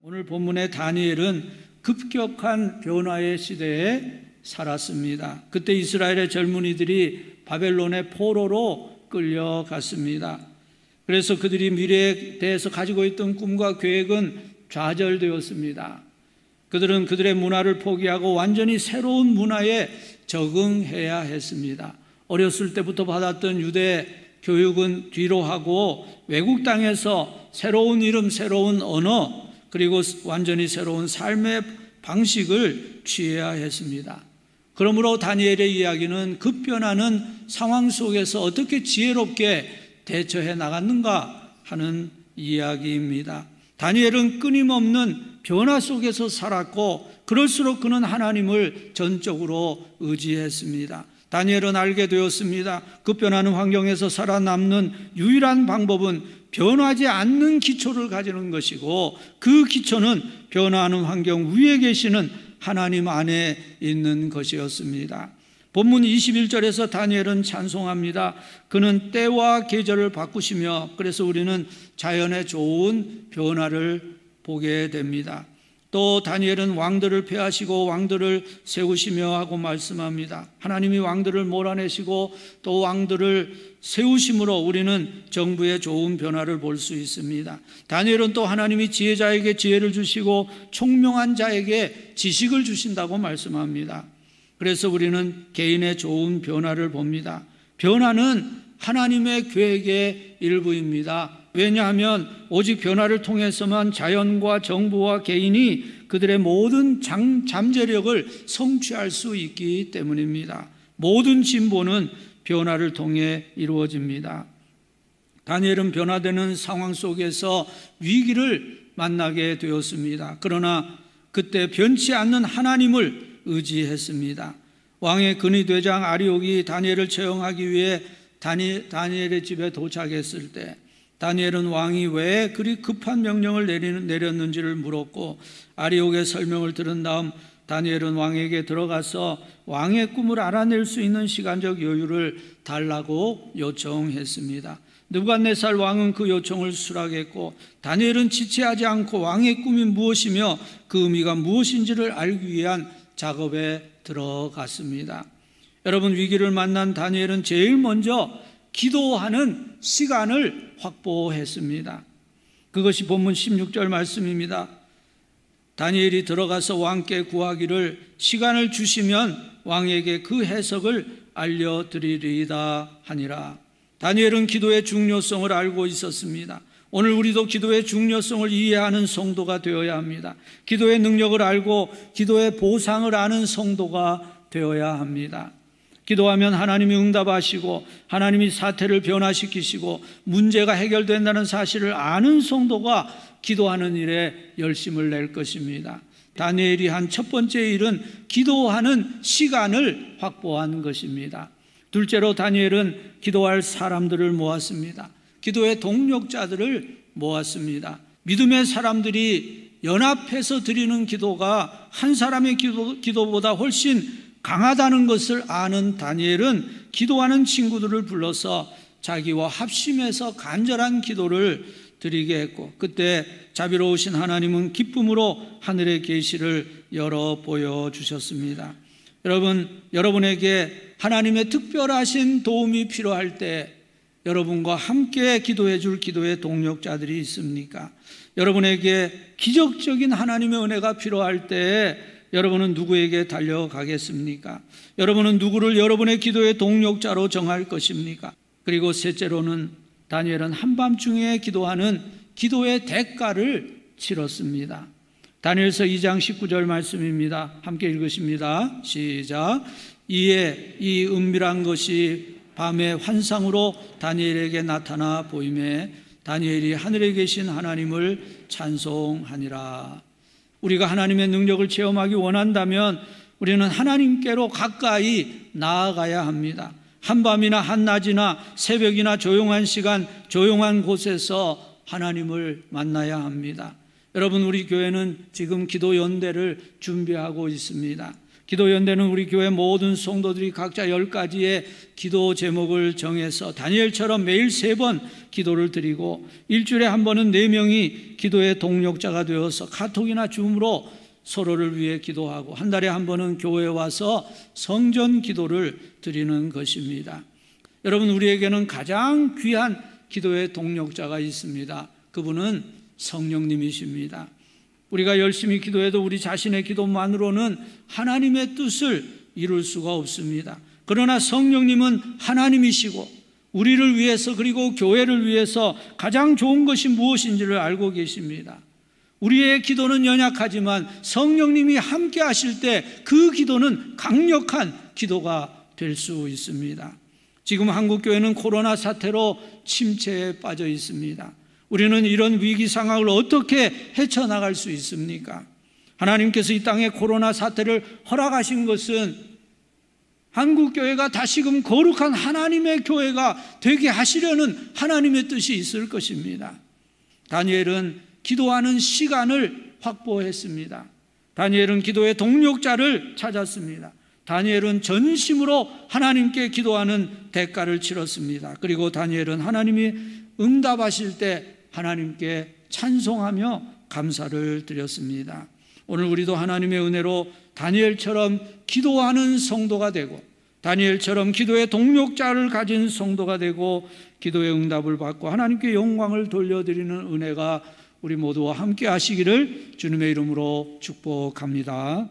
오늘 본문의 다니엘은 급격한 변화의 시대에 살았습니다. 그때 이스라엘의 젊은이들이 바벨론의 포로로 끌려갔습니다. 그래서 그들이 미래에 대해서 가지고 있던 꿈과 계획은 좌절되었습니다. 그들은 그들의 문화를 포기하고 완전히 새로운 문화에 적응해야 했습니다. 어렸을 때부터 받았던 유대 교육은 뒤로 하고 외국 땅에서 새로운 이름, 새로운 언어, 그리고 완전히 새로운 삶의 방식을 취해야 했습니다. 그러므로 다니엘의 이야기는 급변하는 상황 속에서 어떻게 지혜롭게 대처해 나갔는가 하는 이야기입니다. 다니엘은 끊임없는 변화 속에서 살았고 그럴수록 그는 하나님을 전적으로 의지했습니다. 다니엘은 알게 되었습니다. 급변하는 환경에서 살아남는 유일한 방법은 변하지 않는 기초를 가지는 것이고 그 기초는 변화하는 환경 위에 계시는 하나님 안에 있는 것이었습니다. 본문 21절에서 다니엘은 찬송합니다. 그는 때와 계절을 바꾸시며, 그래서 우리는 자연의 좋은 변화를 보게 됩니다. 또 다니엘은 왕들을 폐하시고 왕들을 세우시며 하고 말씀합니다. 하나님이 왕들을 몰아내시고 또 왕들을 세우심으로 우리는 정부의 좋은 변화를 볼 수 있습니다. 다니엘은 또 하나님이 지혜자에게 지혜를 주시고 총명한 자에게 지식을 주신다고 말씀합니다. 그래서 우리는 개인의 좋은 변화를 봅니다. 변화는 하나님의 계획의 일부입니다. 왜냐하면 오직 변화를 통해서만 자연과 정부와 개인이 그들의 모든 잠재력을 성취할 수 있기 때문입니다. 모든 진보는 변화를 통해 이루어집니다. 다니엘은 변화되는 상황 속에서 위기를 만나게 되었습니다. 그러나 그때 변치 않는 하나님을 의지했습니다. 왕의 근위대장 아리옥이 다니엘을 채용하기 위해 다니엘의 집에 도착했을 때 다니엘은 왕이 왜 그리 급한 명령을 내렸는지를 물었고 아리옥의 설명을 들은 다음 다니엘은 왕에게 들어가서 왕의 꿈을 알아낼 수 있는 시간적 여유를 달라고 요청했습니다. 느부갓네살 왕은 그 요청을 수락했고 다니엘은 지체하지 않고 왕의 꿈이 무엇이며 그 의미가 무엇인지를 알기 위한 작업에 들어갔습니다. 여러분, 위기를 만난 다니엘은 제일 먼저 기도하는 시간을 확보했습니다. 그것이 본문 16절 말씀입니다. 다니엘이 들어가서 왕께 구하기를 시간을 주시면 왕에게 그 해석을 알려드리리이다 하니라. 다니엘은 기도의 중요성을 알고 있었습니다. 오늘 우리도 기도의 중요성을 이해하는 성도가 되어야 합니다. 기도의 능력을 알고 기도의 보상을 아는 성도가 되어야 합니다. 기도하면 하나님이 응답하시고 하나님이 사태를 변화시키시고 문제가 해결된다는 사실을 아는 성도가 기도하는 일에 열심을 낼 것입니다. 다니엘이 한 첫 번째 일은 기도하는 시간을 확보한 것입니다. 둘째로 다니엘은 기도할 사람들을 모았습니다. 기도의 동력자들을 모았습니다. 믿음의 사람들이 연합해서 드리는 기도가 한 사람의 기도보다 훨씬 강하다는 것을 아는 다니엘은 기도하는 친구들을 불러서 자기와 합심해서 간절한 기도를 드리게 했고 그때 자비로우신 하나님은 기쁨으로 하늘의 계시를 열어 보여주셨습니다. 여러분, 여러분에게 하나님의 특별하신 도움이 필요할 때 여러분과 함께 기도해 줄 기도의 동력자들이 있습니까? 여러분에게 기적적인 하나님의 은혜가 필요할 때 여러분은 누구에게 달려가겠습니까? 여러분은 누구를 여러분의 기도의 동력자로 정할 것입니까? 그리고 셋째로는 다니엘은 한밤중에 기도하는 기도의 대가를 치렀습니다. 다니엘서 2장 19절 말씀입니다. 함께 읽으십니다. 시작. 이에 이 은밀한 것이 밤의 환상으로 다니엘에게 나타나 보이매 다니엘이 하늘에 계신 하나님을 찬송하니라. 우리가 하나님의 능력을 체험하기 원한다면 우리는 하나님께로 가까이 나아가야 합니다. 한밤이나 한낮이나 새벽이나 조용한 시간, 조용한 곳에서 하나님을 만나야 합니다. 여러분, 우리 교회는 지금 기도 연대를 준비하고 있습니다. 기도연대는 우리 교회 모든 성도들이 각자 10가지의 기도 제목을 정해서 다니엘처럼 매일 3번 기도를 드리고 일주일에 한 번은 4명이 기도의 동력자가 되어서 카톡이나 줌으로 서로를 위해 기도하고 한 달에 한 번은 교회에 와서 성전 기도를 드리는 것입니다. 여러분, 우리에게는 가장 귀한 기도의 동력자가 있습니다. 그분은 성령님이십니다. 우리가 열심히 기도해도 우리 자신의 기도만으로는 하나님의 뜻을 이룰 수가 없습니다. 그러나 성령님은 하나님이시고 우리를 위해서 그리고 교회를 위해서 가장 좋은 것이 무엇인지를 알고 계십니다. 우리의 기도는 연약하지만 성령님이 함께 하실 때 그 기도는 강력한 기도가 될 수 있습니다. 지금 한국교회는 코로나 사태로 침체에 빠져 있습니다. 우리는 이런 위기 상황을 어떻게 헤쳐나갈 수 있습니까? 하나님께서 이 땅에 코로나 사태를 허락하신 것은 한국교회가 다시금 거룩한 하나님의 교회가 되게 하시려는 하나님의 뜻이 있을 것입니다. 다니엘은 기도하는 시간을 확보했습니다. 다니엘은 기도의 동력자를 찾았습니다. 다니엘은 전심으로 하나님께 기도하는 대가를 치렀습니다. 그리고 다니엘은 하나님이 응답하실 때 하나님께 찬송하며 감사를 드렸습니다. 오늘 우리도 하나님의 은혜로 다니엘처럼 기도하는 성도가 되고 다니엘처럼 기도의 동력자를 가진 성도가 되고 기도의 응답을 받고 하나님께 영광을 돌려드리는 은혜가 우리 모두와 함께 하시기를 주님의 이름으로 축복합니다.